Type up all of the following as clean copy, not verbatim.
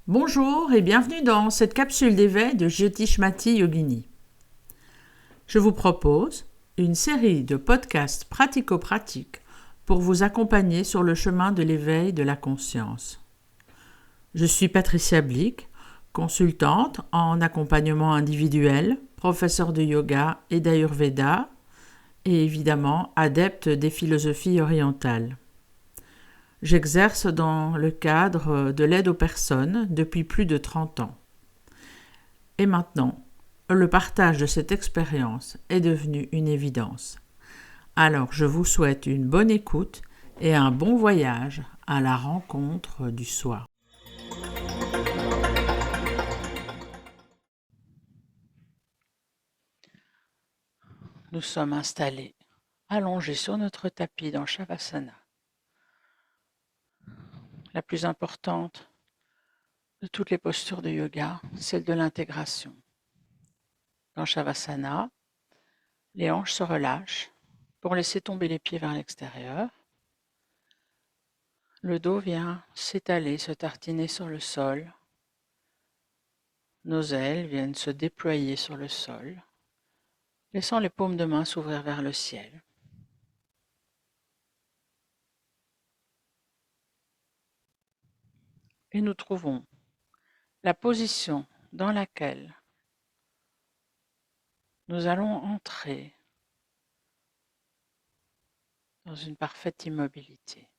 Bonjour et bienvenue dans cette capsule d'éveil de Jyotishmati Yogini. Je vous propose une série de podcasts pratico-pratiques pour vous accompagner sur le chemin de l'éveil de la conscience. Je suis Patricia Blick, consultante en accompagnement individuel, professeure de yoga et d'ayurveda et évidemment adepte des philosophies orientales. J'exerce dans le cadre de l'aide aux personnes depuis plus de 30 ans. Et maintenant, le partage de cette expérience est devenu une évidence. Alors je vous souhaite une bonne écoute et un bon voyage à la rencontre du soi. Nous sommes installés, allongés sur notre tapis dans Shavasana, la plus importante de toutes les postures de yoga, celle de l'intégration. Dans Shavasana, les hanches se relâchent pour laisser tomber les pieds vers l'extérieur. Le dos vient s'étaler, se tartiner sur le sol. Nos ailes viennent se déployer sur le sol, laissant les paumes de main s'ouvrir vers le ciel. Et nous trouvons la position dans laquelle nous allons entrer dans une parfaite immobilité.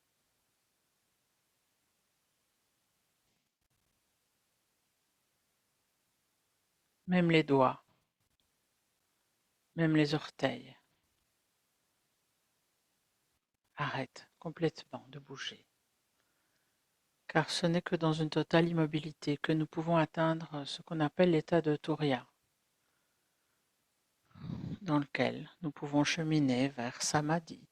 Même les doigts, même les orteils arrêtent complètement de bouger. Car ce n'est que dans une totale immobilité que nous pouvons atteindre ce qu'on appelle l'état de Turiya, dans lequel nous pouvons cheminer vers Samadhi,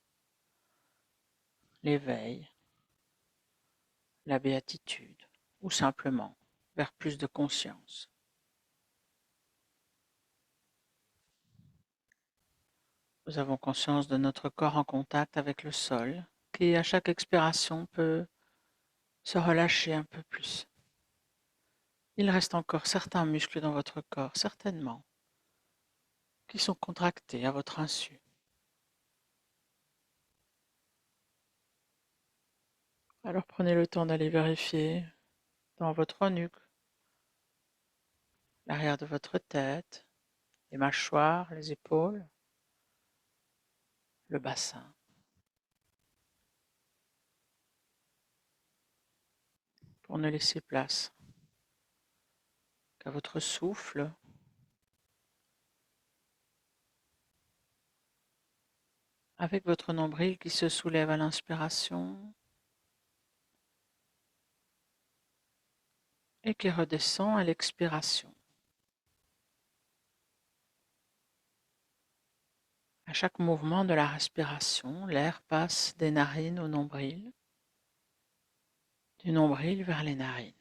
l'éveil, la béatitude, ou simplement vers plus de conscience. Nous avons conscience de notre corps en contact avec le sol, qui à chaque expiration peut se relâcher un peu plus. Il reste encore certains muscles dans votre corps, certainement, qui sont contractés à votre insu. Alors prenez le temps d'aller vérifier dans votre nuque, l'arrière de votre tête, les mâchoires, les épaules, le bassin, pour ne laisser place qu'à votre souffle, avec votre nombril qui se soulève à l'inspiration et qui redescend à l'expiration. À chaque mouvement de la respiration, l'air passe des narines au nombril, du nombril vers les narines.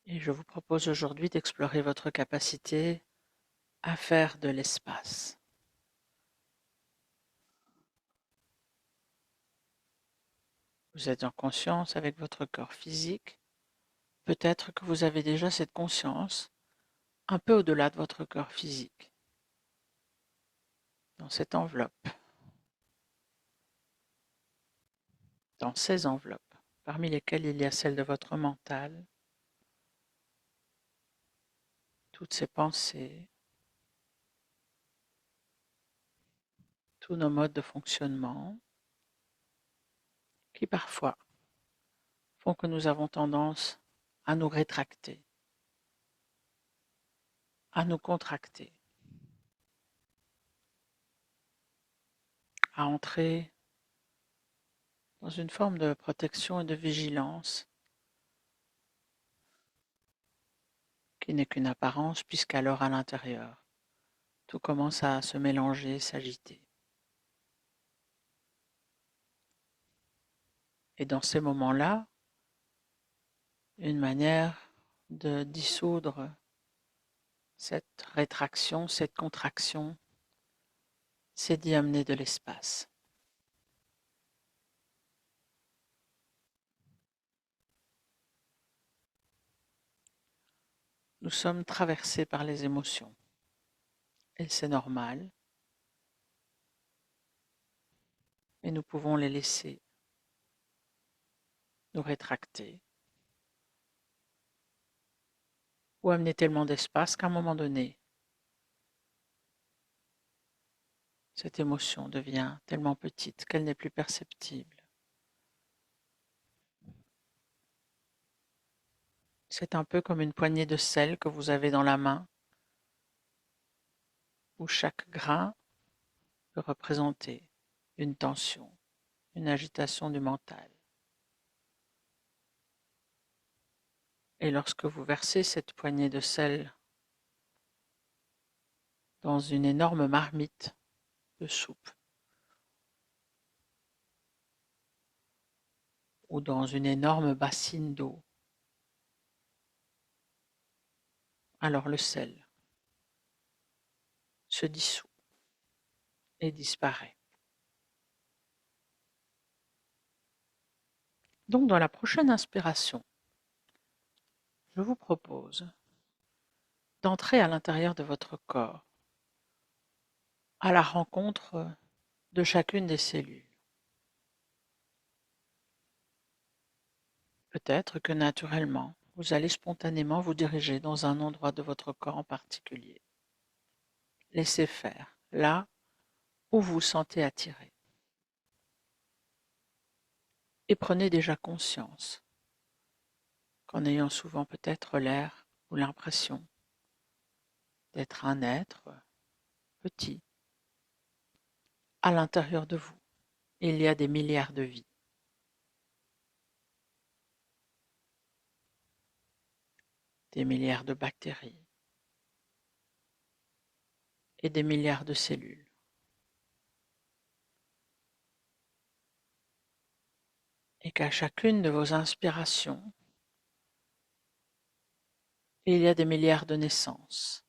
Et je vous propose aujourd'hui d'explorer votre capacité à faire de l'espace. Vous êtes en conscience avec votre corps physique. Peut-être que vous avez déjà cette conscience un peu au-delà de votre corps physique, dans cette enveloppe, dans ces enveloppes, parmi lesquelles il y a celle de votre mental, toutes ces pensées, tous nos modes de fonctionnement, qui parfois font que nous avons tendance à nous rétracter, à nous contracter, à entrer dans une forme de protection et de vigilance qui n'est qu'une apparence puisqu'alors à l'intérieur, tout commence à se mélanger, s'agiter. Et dans ces moments-là, une manière de dissoudre cette rétraction, cette contraction, c'est d'y amener de l'espace. Nous sommes traversés par les émotions et c'est normal, et nous pouvons les laisser nous rétracter ou amener tellement d'espace qu'à un moment donné, cette émotion devient tellement petite qu'elle n'est plus perceptible. C'est un peu comme une poignée de sel que vous avez dans la main, où chaque grain peut représenter une tension, une agitation du mental. Et lorsque vous versez cette poignée de sel dans une énorme marmite de soupe ou dans une énorme bassine d'eau, alors le sel se dissout et disparaît. Donc dans la prochaine inspiration, je vous propose d'entrer à l'intérieur de votre corps, à la rencontre de chacune des cellules. Peut-être que naturellement, vous allez spontanément vous diriger dans un endroit de votre corps en particulier. Laissez faire, là où vous vous sentez attiré. Et prenez déjà conscience qu'en ayant souvent peut-être l'air ou l'impression d'être un être petit, à l'intérieur de vous, il y a des milliards de vies. Des milliards de bactéries et des milliards de cellules. Et qu'à chacune de vos inspirations, il y a des milliards de naissances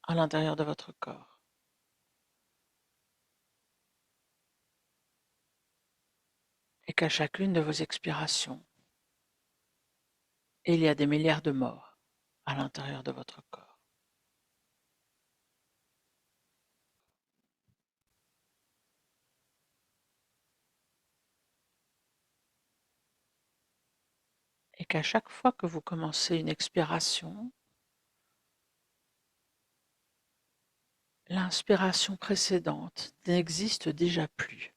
à l'intérieur de votre corps. Et qu'à chacune de vos expirations, il y a des milliards de morts à l'intérieur de votre corps. Et qu'à chaque fois que vous commencez une expiration, l'inspiration précédente n'existe déjà plus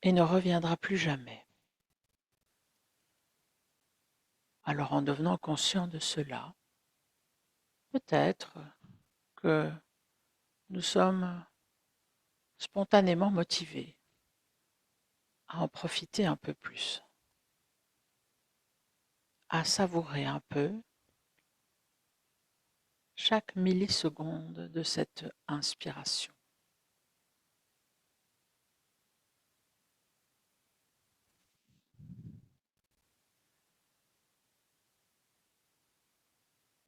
et ne reviendra plus jamais. Alors en devenant conscient de cela, peut-être que nous sommes spontanément motivés à en profiter un peu plus, à savourer un peu chaque milliseconde de cette inspiration.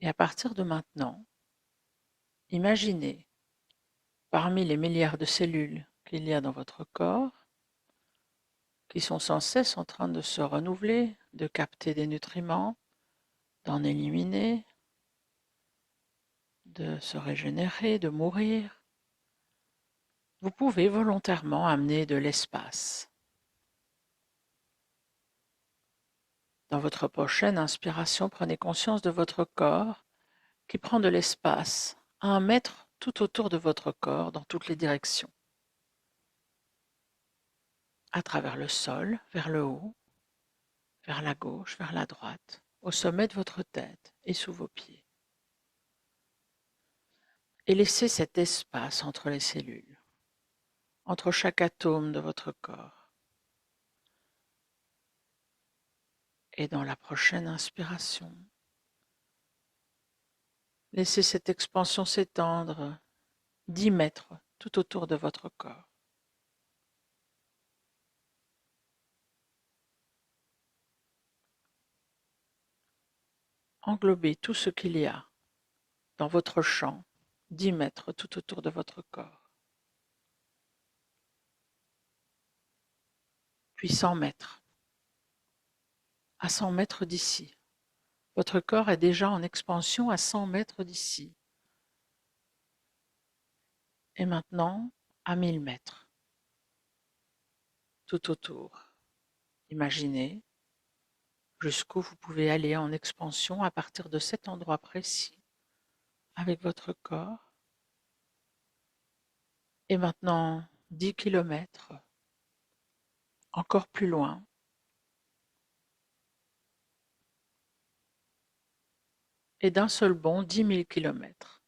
Et à partir de maintenant, imaginez parmi les milliards de cellules qu'il y a dans votre corps, qui sont sans cesse en train de se renouveler, de capter des nutriments, d'en éliminer, de se régénérer, de mourir, vous pouvez volontairement amener de l'espace. Dans votre prochaine inspiration, prenez conscience de votre corps qui prend de l'espace à 1 mètre tout autour de votre corps dans toutes les directions. À travers le sol, vers le haut, vers la gauche, vers la droite, au sommet de votre tête et sous vos pieds. Et laissez cet espace entre les cellules, entre chaque atome de votre corps. Et dans la prochaine inspiration, laissez cette expansion s'étendre 10 mètres tout autour de votre corps. Englobez tout ce qu'il y a dans votre champ 10 mètres tout autour de votre corps, puis 100 mètres. À 100 mètres d'ici. Votre corps est déjà en expansion à 100 mètres d'ici. Et maintenant, à 1000 mètres, tout autour. Imaginez jusqu'où vous pouvez aller en expansion à partir de cet endroit précis avec votre corps. Et maintenant, 10 kilomètres, encore plus loin. Et d'un seul bond, 10 000 kilomètres.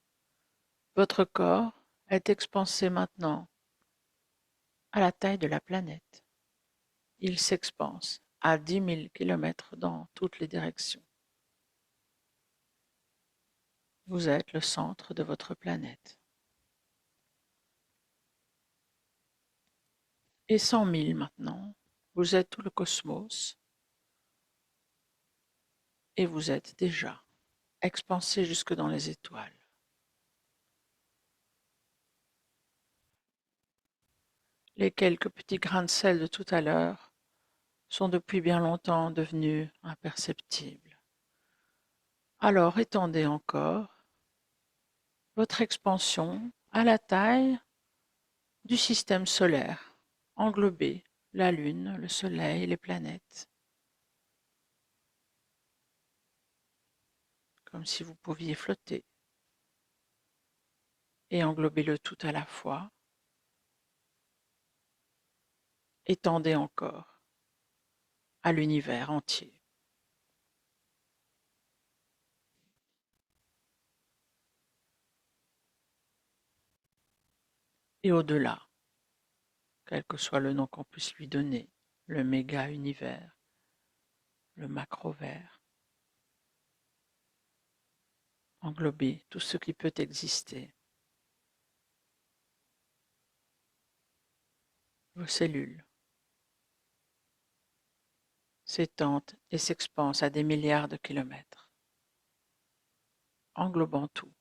Votre corps est expansé maintenant à la taille de la planète. Il s'expanse à 10 000 kilomètres dans toutes les directions. Vous êtes le centre de votre planète. Et 100 000 maintenant, vous êtes tout le cosmos et vous êtes déjà expansé jusque dans les étoiles. Les quelques petits grains de sel de tout à l'heure sont depuis bien longtemps devenus imperceptibles. Alors étendez encore votre expansion à la taille du système solaire, englobez la Lune, le Soleil, les planètes, comme si vous pouviez flotter, et englobez le tout à la fois. Étendez encore à l'univers entier. Et au-delà, quel que soit le nom qu'on puisse lui donner, le méga-univers, le macro-vert, englobez tout ce qui peut exister. Vos cellules s'étendent et s'expansent à des milliards de kilomètres, englobant tout.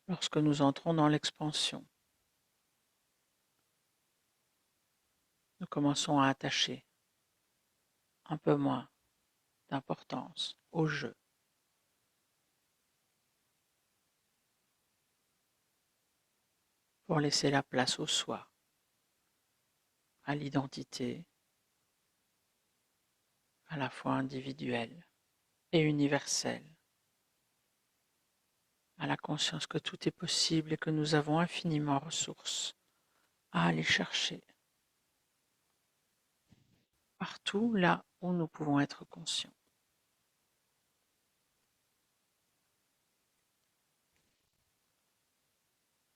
Lorsque nous entrons dans l'expansion, nous commençons à attacher un peu moins d'importance au jeu, pour laisser la place au soi, à l'identité, à la fois individuelle et universelle, à la conscience que tout est possible et que nous avons infiniment ressources à aller chercher partout là où nous pouvons être conscients.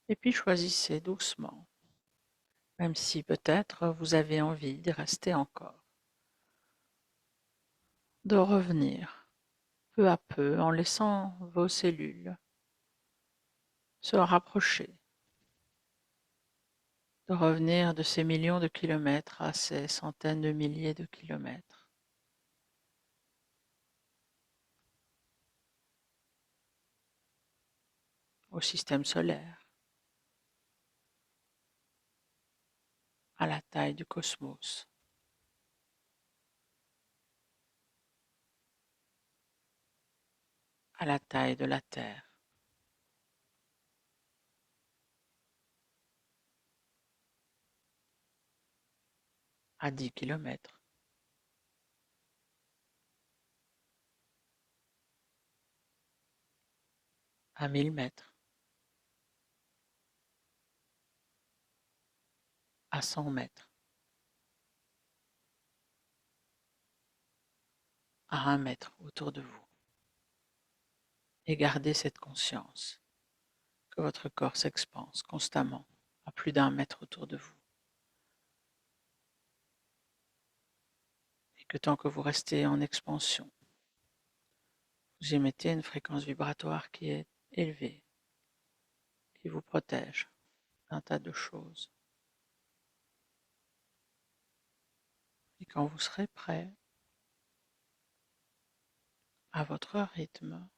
Et puis choisissez doucement, même si peut-être vous avez envie d'y rester encore, de revenir peu à peu en laissant vos cellules se rapprocher, de revenir de ces millions de kilomètres à ces centaines de milliers de kilomètres. Au système solaire, à la taille du cosmos, à la taille de la Terre. À 10 kilomètres, à 1000 mètres, à 100 mètres, à 1 mètre autour de vous. Et gardez cette conscience que votre corps s'expanse constamment à plus d'1 mètre autour de vous. Et que tant que vous restez en expansion, vous émettez une fréquence vibratoire qui est élevée, qui vous protège d'un tas de choses. Et quand vous serez prêt, à votre rythme.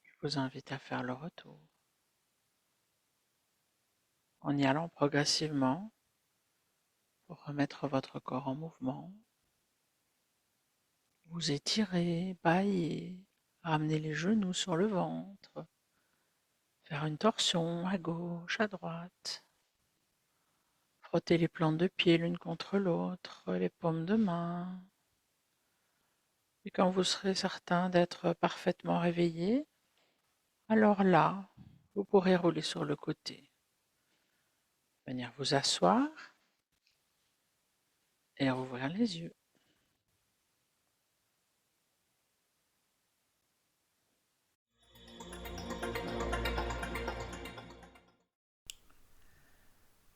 Je vous invite à faire le retour en y allant progressivement pour remettre votre corps en mouvement. Vous étirez, baillez, ramenez les genoux sur le ventre, faire une torsion à gauche, à droite. Frottez les plantes de pied l'une contre l'autre, les paumes de main. Et quand vous serez certain d'être parfaitement réveillé, alors là, vous pourrez rouler sur le côté. Venir vous asseoir et rouvrir les yeux.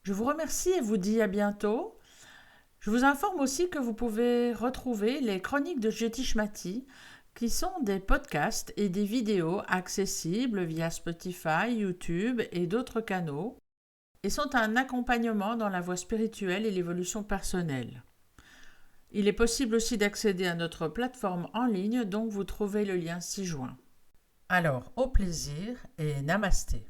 Je vous remercie et vous dis à bientôt. Je vous informe aussi que vous pouvez retrouver les chroniques de Jyotish Mati, qui sont des podcasts et des vidéos accessibles via Spotify, YouTube et d'autres canaux, et sont un accompagnement dans la voie spirituelle et l'évolution personnelle. Il est possible aussi d'accéder à notre plateforme en ligne dont vous trouvez le lien ci-joint. Alors, au plaisir et namasté.